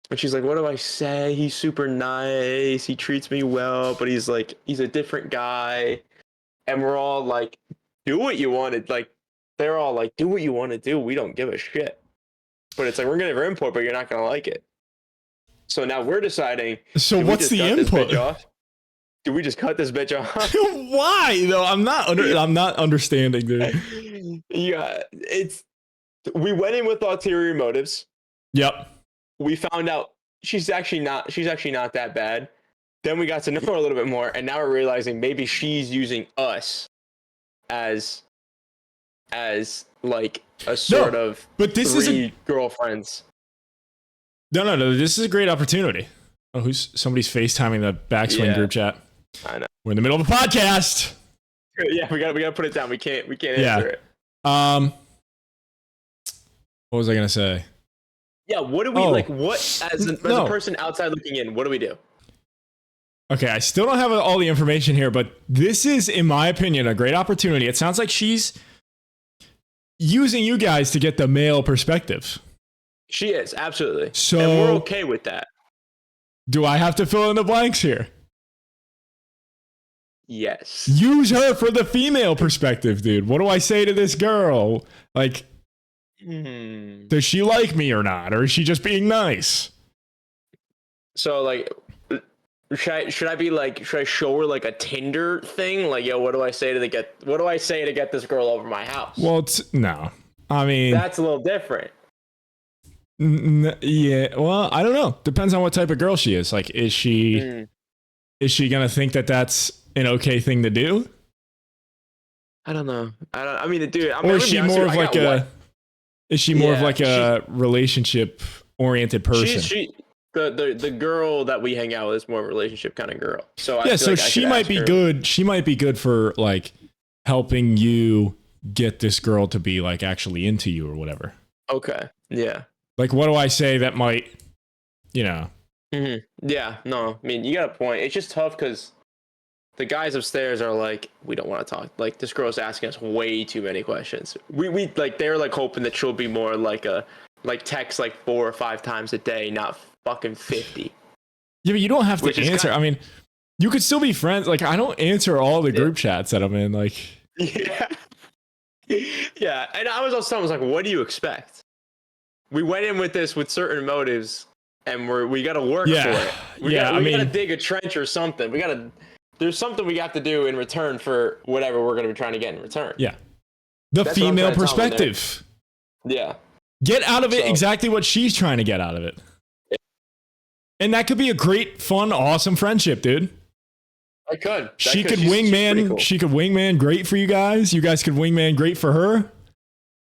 And she's like, "What do I say? He's super nice. He treats me well, but he's a different guy." And we're all like, "Do what you wanted." Like they're all like, "Do what you want to do. We don't give a shit." But it's like, we're gonna have input, but you're not gonna like it. So now we're deciding. So what's the input? Do we just cut this bitch off? Why though? I'm not understanding, dude. Yeah, we went in with ulterior motives. Yep. We found out she's actually not that bad. Then we got to know her a little bit more, and now we're realizing maybe she's using us as like a sort of. But this is girlfriends. No. This is a great opportunity. Oh, somebody's FaceTiming the backswing group chat. I know. We're in the middle of a podcast. Yeah, we gotta put it down. We can't answer it. What was I gonna say? Yeah, what do we like? What as a person outside looking in? What do we do? Okay, I still don't have all the information here, but this is, in my opinion, a great opportunity. It sounds like she's using you guys to get the male perspective. She is, absolutely. So, and we're okay with that. Do I have to fill in the blanks here? Yes. Use her for the female perspective, dude. What do I say to this girl? Like, does she like me or not? Or is she just being nice? So, like, should I show her like a Tinder thing? Like, yo, what do I say to get this girl over my house? Well, no. I mean, that's a little different. Yeah. Well, I don't know. Depends on what type of girl she is. Like, is she gonna think that that's an okay thing to do? I don't know. I mean, dude. Or is she more of like a? Is she more of like a relationship oriented person? The girl that we hang out with is more of a relationship kind of girl. So yeah, so she might be good. She might be good for like helping you get this girl to be like actually into you or whatever. Okay. Yeah. Like, what do I say that might, you know? Mm-hmm. Yeah. No. I mean, you got a point. It's just tough because the guys upstairs are like, we don't want to talk. Like, this girl's asking us way too many questions. We like, they're like hoping that she'll be more like text like 4 or 5 times a day, not fucking 50. Yeah, but you don't have to answer. I mean, you could still be friends. Like, I don't answer all the group chats that I'm in. Like, yeah. Yeah. And I was like, what do you expect? We went in with this with certain motives, and we got to work for it. We got to dig a trench or something. There's something we got to do in return for whatever we're going to be trying to get in return. Yeah. That's female perspective. Yeah. Get out of it exactly what she's trying to get out of it. Yeah. And that could be a great, fun, awesome friendship, dude. I could. She could wingman. Cool. She could wingman great for you guys. You guys could wingman great for her.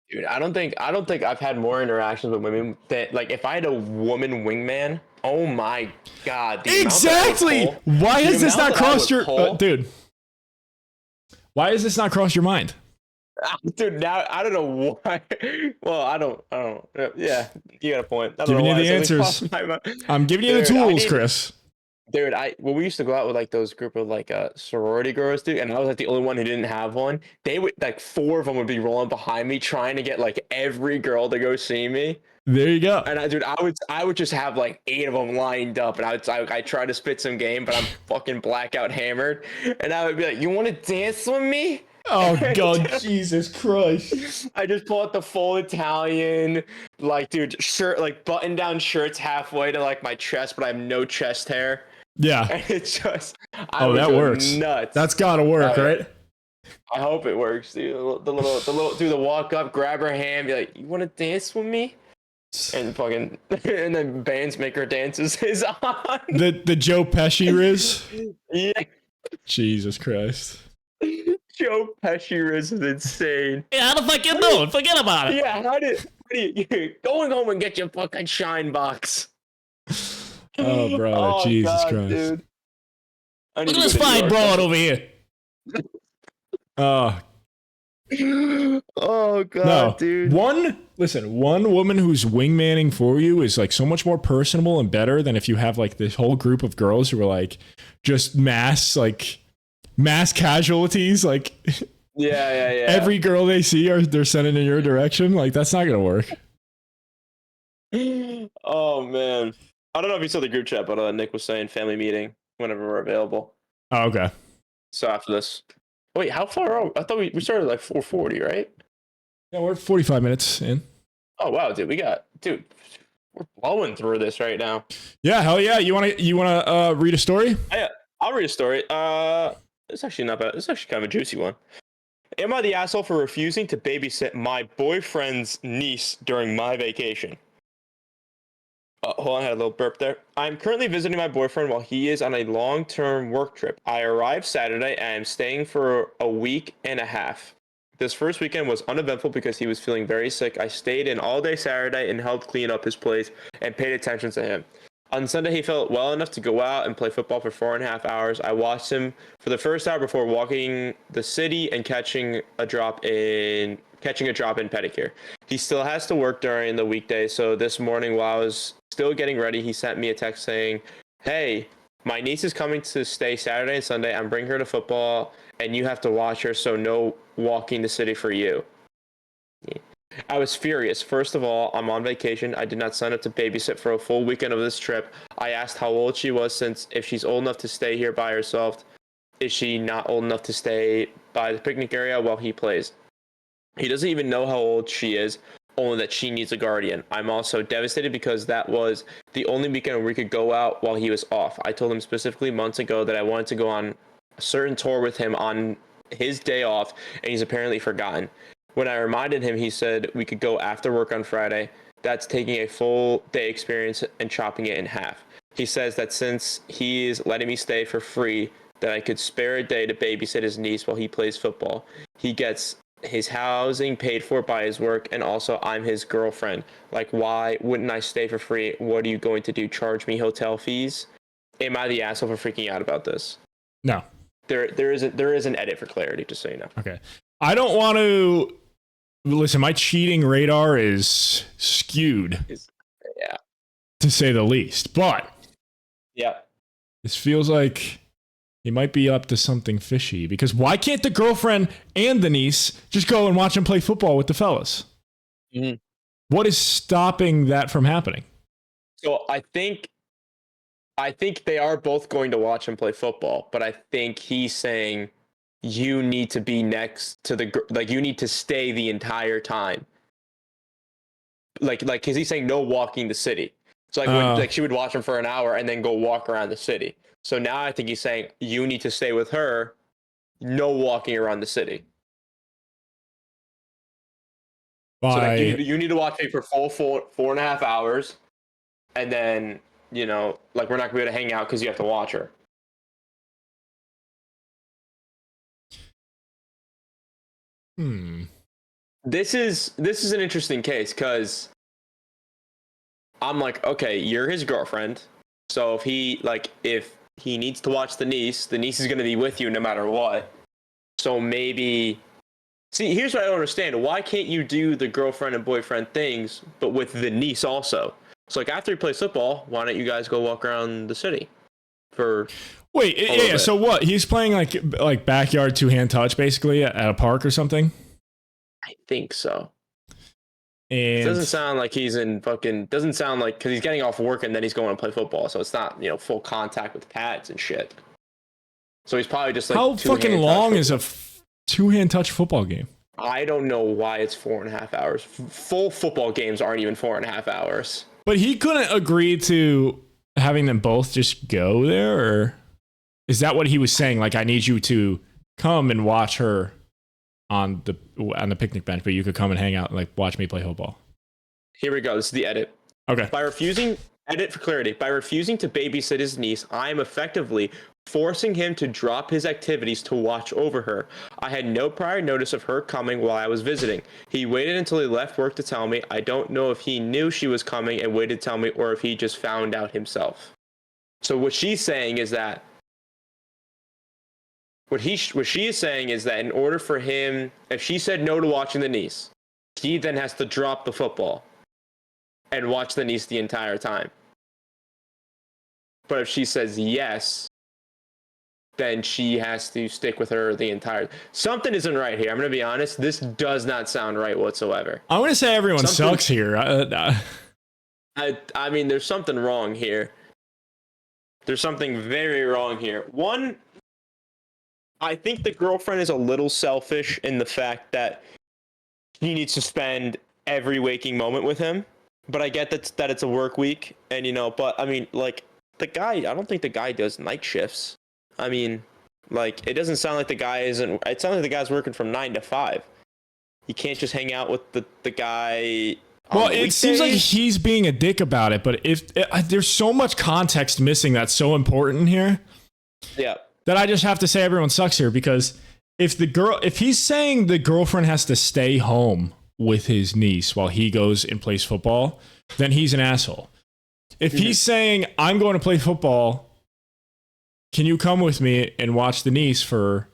Dude, I don't think I've had more interactions with women that, like, if I had a woman wingman, oh my god. Exactly. Why has this not crossed your dude? Why has this not crossed your mind? Dude, now I don't know why. Well, I don't. Yeah, you got a point. Giving you the answers. I'm giving you the tools, Chris. Dude, when we used to go out with like those group of like sorority girls, dude, and I was like the only one who didn't have one. They would like 4 of them would be rolling behind me trying to get like every girl to go see me. There you go. And I would just have like 8 of them lined up, and I try to spit some game, but I'm fucking blackout hammered, and I would be like, "You want to dance with me?" Oh god, Jesus Christ! I just pull out the full Italian, like, dude, shirt, like button down shirts halfway to like my chest, but I have no chest hair. Yeah. And it's just, that works. Nuts. That's gotta work, right? I hope it works, dude. The little, do the walk up, grab her hand, be like, "You want to dance with me?" And fucking, and then bands make her dances is on. The Joe Pesci riz. Yeah. Jesus Christ. Joe Pesci is insane. Yeah, how the fuck you doing? Forget about it. Yeah, how do you going home and get your fucking shine box? Oh, brother. Oh, Jesus God, Christ. dude. I need Look at to this go to New fine York. broad over here. Oh, God, No. dude. One woman who's wingmanning for you is like so much more personable and better than if you have like this whole group of girls who are like just mass casualties. Like Yeah. every girl they see they're sending in your direction. Like that's not gonna work. Oh, man. I don't know if you saw the group chat, but Nick was saying family meeting whenever we're available. Oh, okay. So after this. Wait, how far are we? I thought we started like 4:40, right? Yeah, we're 45 minutes in. Oh, wow, dude. We're blowing through this right now. Yeah, hell yeah. You wanna read a story? Yeah, I'll read a story. It's actually not bad. It's actually kind of a juicy one. Am I the asshole for refusing to babysit my boyfriend's niece during my vacation? Hold on, I had a little burp there. I'm currently visiting my boyfriend while he is on a long-term work trip. I arrived Saturday and I'm staying for a week and a half. This first weekend was uneventful because he was feeling very sick. I stayed in all day Saturday and helped clean up his place and paid attention to him. On Sunday, he felt well enough to go out and play football for 4.5 hours. I watched him for the first hour before walking the city and catching a drop in pedicure. He still has to work during the weekday, so this morning while I was still getting ready, he sent me a text saying, "Hey, my niece is coming to stay Saturday and Sunday. I'm bringing her to football, and you have to watch her, so no walking the city for you." I was furious. First of all, I'm on vacation. I did not sign up to babysit for a full weekend of this trip. I asked how old she was, since if she's old enough to stay here by herself, is she not old enough to stay by the picnic area while he plays? He doesn't even know how old she is, only that she needs a guardian. I'm also devastated because that was the only weekend where we could go out while he was off. I told him specifically months ago that I wanted to go on a certain tour with him on his day off, and he's apparently forgotten. When I reminded him, he said we could go after work on Friday. That's taking a full day experience and chopping it in half. He says that since he is letting me stay for free, that I could spare a day to babysit his niece while he plays football. He gets his housing paid for by his work, and also I'm his girlfriend. Like, why wouldn't I stay for free? What are you going to do? Charge me hotel fees? Am I the asshole for freaking out about this? No. There is an edit for clarity, just so you know. Okay. I don't want to listen. My cheating radar is skewed, Yeah. to say the least. But Yeah. this feels like he might be up to something fishy. Because why can't the girlfriend and the niece just go and watch him play football with the fellas? Mm-hmm. What is stopping that from happening? So I think they are both going to watch him play football, but I think he's saying you need to be next to you need to stay the entire time. Cause he's saying no walking the city. So when she would watch him for an hour and then go walk around the city. So now I think he's saying you need to stay with her, no walking around the city. So you need to watch me for full 4.5 hours, and then we're not gonna be able to hang out because you have to watch her. This is an interesting case because I'm like, okay, you're his girlfriend, so if he needs to watch the niece is gonna be with you no matter what. So maybe, see, here's what I don't understand: why can't you do the girlfriend and boyfriend things, but with the niece also? So after he plays football, why don't you guys go walk around the city for? Wait, yeah. So what? He's playing like backyard two-hand touch, basically at a park or something. I think so. And it doesn't sound like he's in fucking. Doesn't sound like, because he's getting off work and then he's going to play football, so it's not full contact with pads and shit. So he's probably just like. How fucking long is a two-hand touch football game? I don't know why it's 4.5 hours. Full football games aren't even 4.5 hours. But he couldn't agree to having them both just go there, or is that what he was saying? Like, I need you to come and watch her on the picnic bench, but you could come and hang out and watch me play football. Here we go. This is the edit. Okay. Edit for clarity. By refusing to babysit his niece, I am effectively forcing him to drop his activities to watch over her. I had no prior notice of her coming while I was visiting. He waited until he left work to tell me. I don't know if he knew she was coming and waited to tell me or if he just found out himself. So what she's saying is that what she is saying is that in order for him, if she said no to watching the niece, he then has to drop the football and watch the niece the entire time. But if she says yes, then she has to stick with her the entire. Something isn't right here. I'm going to be honest. This does not sound right whatsoever. I'm going to say everyone sucks here. I mean, there's something wrong here. There's something very wrong here. One, I think the girlfriend is a little selfish in the fact that she needs to spend every waking moment with him. But I get that it's a work week, and but I mean, like, the guy, I don't think the guy does night shifts. I mean, like, it doesn't sound like the guy isn't. It sounds like the guy's working from 9 to 5. You can't just hang out with the guy. Well, it seems like he's being a dick about it, but there's so much context missing that's so important here. Yeah. That I just have to say everyone sucks here, because if he's saying the girlfriend has to stay home with his niece while he goes and plays football, then he's an asshole. If he's saying, I'm going to play football, can you come with me and watch the niece for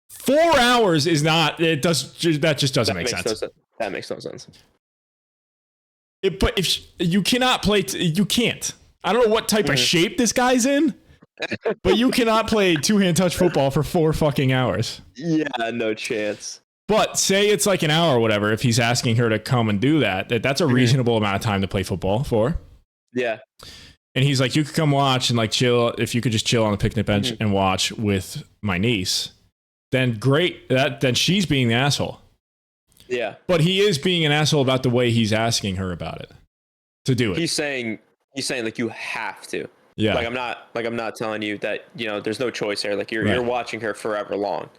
4 hours is not, that just doesn't make sense. That makes no sense. But if you cannot play, you can't. I don't know what type of shape this guy's in, but you cannot play two-hand touch football for 4 fucking hours. Yeah, no chance. But say it's like an hour or whatever, if he's asking her to come and do that's a reasonable amount of time to play football for. Yeah. And he's like, you could come watch and like chill. If you could just chill on the picnic bench and watch with my niece, then great. Then she's being the asshole. Yeah. But he is being an asshole about the way he's asking her about it to do it. He's saying like, you have to. Yeah. Like, I'm not telling you that, there's no choice here. Like, you're watching her forever long.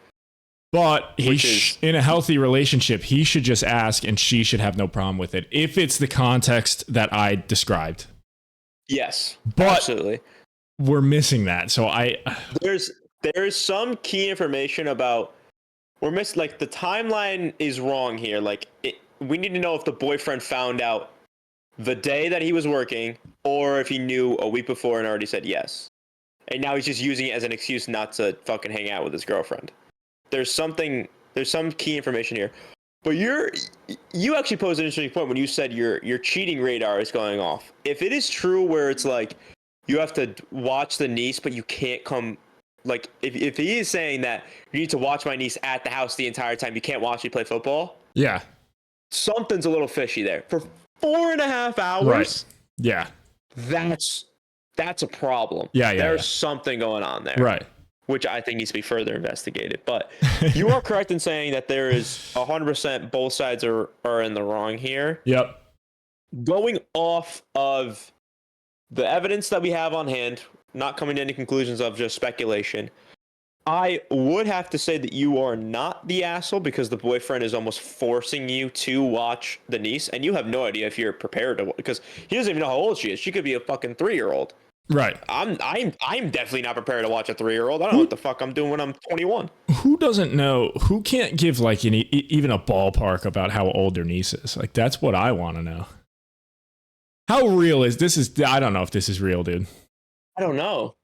But in a healthy relationship, he should just ask and she should have no problem with it if it's the context that I described. Yes, but absolutely. We're missing that. So there's some key information about we're missing. Like, the timeline is wrong here. Like, we need to know if the boyfriend found out the day that he was working or if he knew a week before and already said yes. And now he's just using it as an excuse not to fucking hang out with his girlfriend. There's some key information here. But you actually posed an interesting point when you said your cheating radar is going off. If it is true where it's like you have to watch the niece, but you can't come, like, if he is saying that you need to watch my niece at the house the entire time, you can't watch me play football. Yeah. Something's a little fishy there. For 4.5 hours. Right. Yeah. That's a problem. Yeah. There's something going on there. Right. Which I think needs to be further investigated. But you are correct in saying that there is 100% both sides are in the wrong here. Yep. Going off of the evidence that we have on hand, not coming to any conclusions of just speculation, I would have to say that you are not the asshole because the boyfriend is almost forcing you to watch the niece, and you have no idea if you're prepared to, because he doesn't even know how old she is. She could be a fucking 3-year-old. Right. I'm definitely not prepared to watch a 3-year-old. I don't know what the fuck I'm doing when I'm 21. Who doesn't know? Who can't give like even a ballpark about how old their niece is? Like, that's what I want to know. How real is this? I don't know if this is real, dude. I don't know.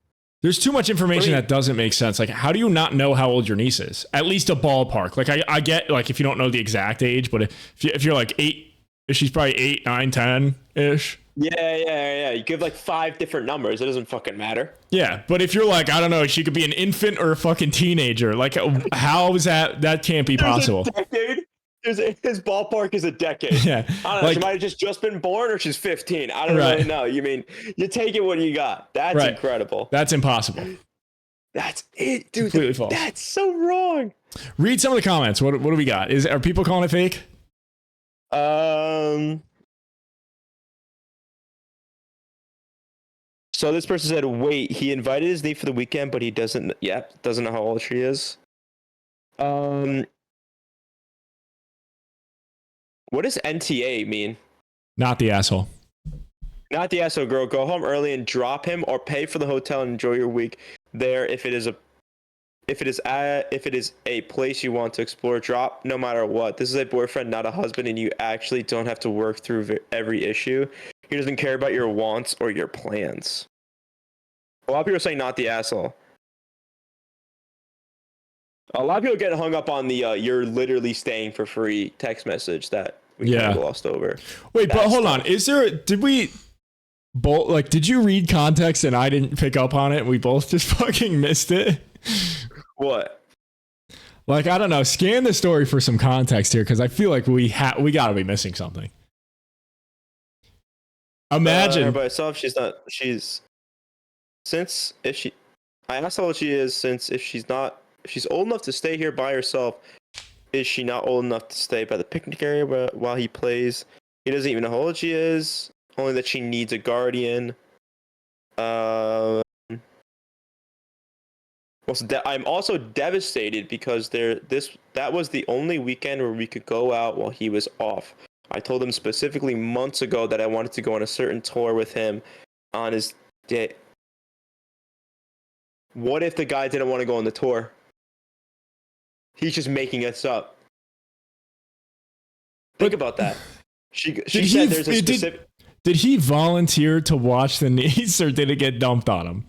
There's too much information that doesn't make sense. Like, how do you not know how old your niece is? At least a ballpark. Like, I get, like, if you don't know the exact age, but if you're like 8, she's probably 8, 9, 10-ish. Yeah. You give like 5 different numbers. It doesn't fucking matter. Yeah, but if you're like, I don't know, she could be an infant or a fucking teenager. Like, how is that? That can't be possible. A decade. His ballpark is a decade. Yeah. I don't know. She might have just been born or she's 15. I don't really know. You mean, you take it what you got. That's incredible. That's impossible. That's it, dude. Completely false. That's so wrong. Read some of the comments. What do we got? Are people calling it fake? So this person said, wait, he invited his niece for the weekend, but he doesn't know how old she is. What does NTA mean? Not the asshole. Not the asshole, girl. Go home early and drop him or pay for the hotel and enjoy your week. there if it is a place you want to explore. Drop no matter what. This is a boyfriend, not a husband, and you actually don't have to work through every issue. He doesn't care about your wants or your plans. A lot of people are saying not the asshole. A lot of people get hung up on the you're literally staying for free text message that we kind of glossed over. Wait, but hold on. Did we both, like, did you read context and I didn't pick up on it? We both just fucking missed it. What? Like, I don't know. Scan the story for some context here, because I feel like we gotta be missing something. Imagine. Her by herself, I asked how old she is, since if she's old enough to stay here by herself, is she not old enough to stay by the picnic area while he plays? He doesn't even know how old she is, only that she needs a guardian. I'm also devastated because that was the only weekend where we could go out while he was off. I told him specifically months ago that I wanted to go on a certain tour with him on his day. What if the guy didn't want to go on the tour? He's just making us up. Think about that. She said there's a specific... Did he volunteer to watch the niece, or did it get dumped on him?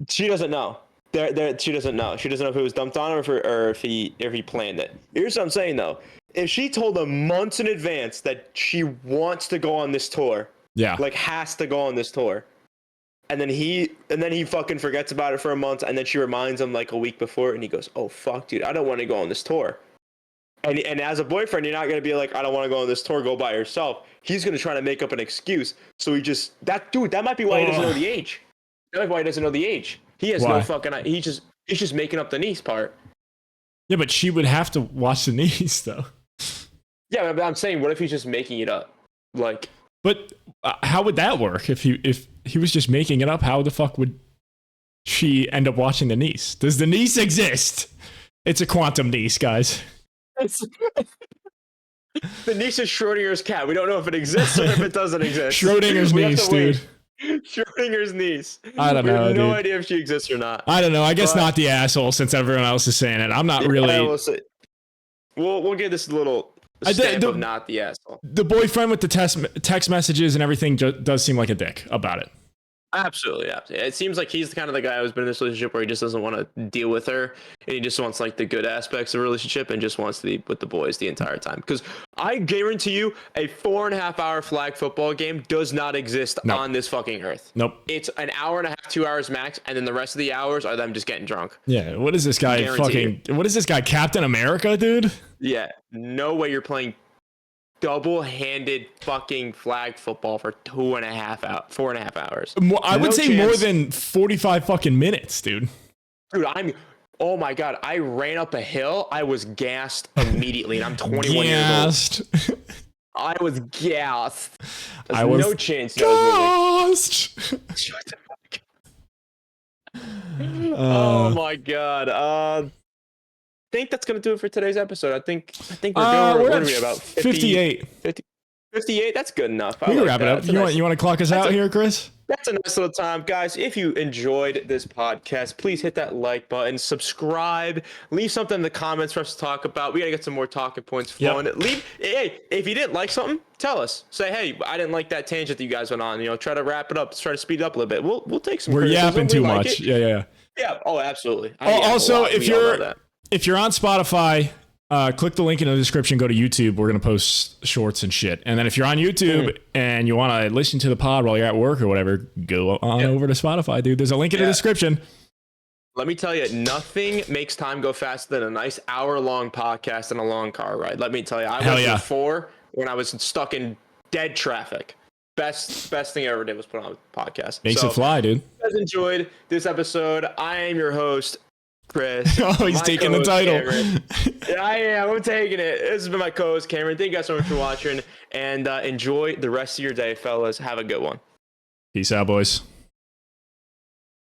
She doesn't know. She doesn't know. She doesn't know if it was dumped on him or if he planned it. Here's what I'm saying, though. If she told him months in advance that she wants to go on this tour, like has to go on this tour, and then he fucking forgets about it for a month, and then she reminds him like a week before, and he goes, "Oh fuck, dude, I don't want to go on this tour." And as a boyfriend, you're not gonna be like, "I don't want to go on this tour. Go by yourself." He's gonna try to make up an excuse. So that might be why he doesn't know the age. That might be why he doesn't know the age. He has no fucking. He's just making up the niece part. Yeah, but she would have to watch the niece though. Yeah, but I'm saying, what if he's just making it up? Like, but how would that work if he was just making it up? How the fuck would she end up watching the niece? Does the niece exist? It's a quantum niece, guys. The niece is Schrodinger's cat. We don't know if it exists or if it doesn't exist. Schrodinger's niece, dude. Schrodinger's niece. I don't know. We have no idea if she exists or not. I don't know. I guess not the asshole, since everyone else is saying it. I'm not really. We'll give this a little stamp of not the asshole. The boyfriend with the text messages and everything does seem like a dick about it. Absolutely. It seems like he's the kind of the guy who's been in this relationship where he just doesn't want to deal with her, and he just wants like the good aspects of the relationship and just wants to be with the boys the entire time. Because I guarantee you, a 4.5 hour flag football game does not exist on this fucking earth. Nope. It's an hour and a half, 2 hours max, and then the rest of the hours are them just getting drunk. Yeah. What is this guy what is this guy, Captain America, dude? Yeah. No way you're playing double-handed fucking flag football for 4.5 hours. I would say more than 45 fucking minutes, dude. Dude, oh my god, I ran up a hill. I was gassed immediately, and I'm 21 years old. I was gassed. There's no chance. Gassed. Shut the fuck up. Oh my god. I think that's gonna do it for today's episode. I think we're doing. What are we about? 58. 58. That's good enough. We can wrap it up. You want to clock us out here, Chris? That's a nice little time, guys. If you enjoyed this podcast, please hit that like button, subscribe, leave something in the comments for us to talk about. We gotta get some more talking points flowing. Hey, if you didn't like something, tell us. Say, hey, I didn't like that tangent that you guys went on. Try to wrap it up, try to speed it up a little bit. We'll take some. We're yapping too much. Yeah. Oh, absolutely. Also, if you're on Spotify, click the link in the description, go to YouTube. We're going to post shorts and shit. And then if you're on YouTube and you want to listen to the pod while you're at work or whatever, go on over to Spotify, dude. There's a link in the description. Let me tell you, nothing makes time go faster than a nice hour-long podcast and a long car ride. Let me tell you, I went to 4 when I was stuck in dead traffic. Best thing I ever did was put on a podcast. Makes it fly, dude. If you guys enjoyed this episode, I am your host, Chris. Oh, he's taking the title. Yeah, I am. I'm taking it. This has been my co-host, Cameron. Thank you guys so much for watching, and enjoy the rest of your day, fellas. Have a good one. Peace out, boys.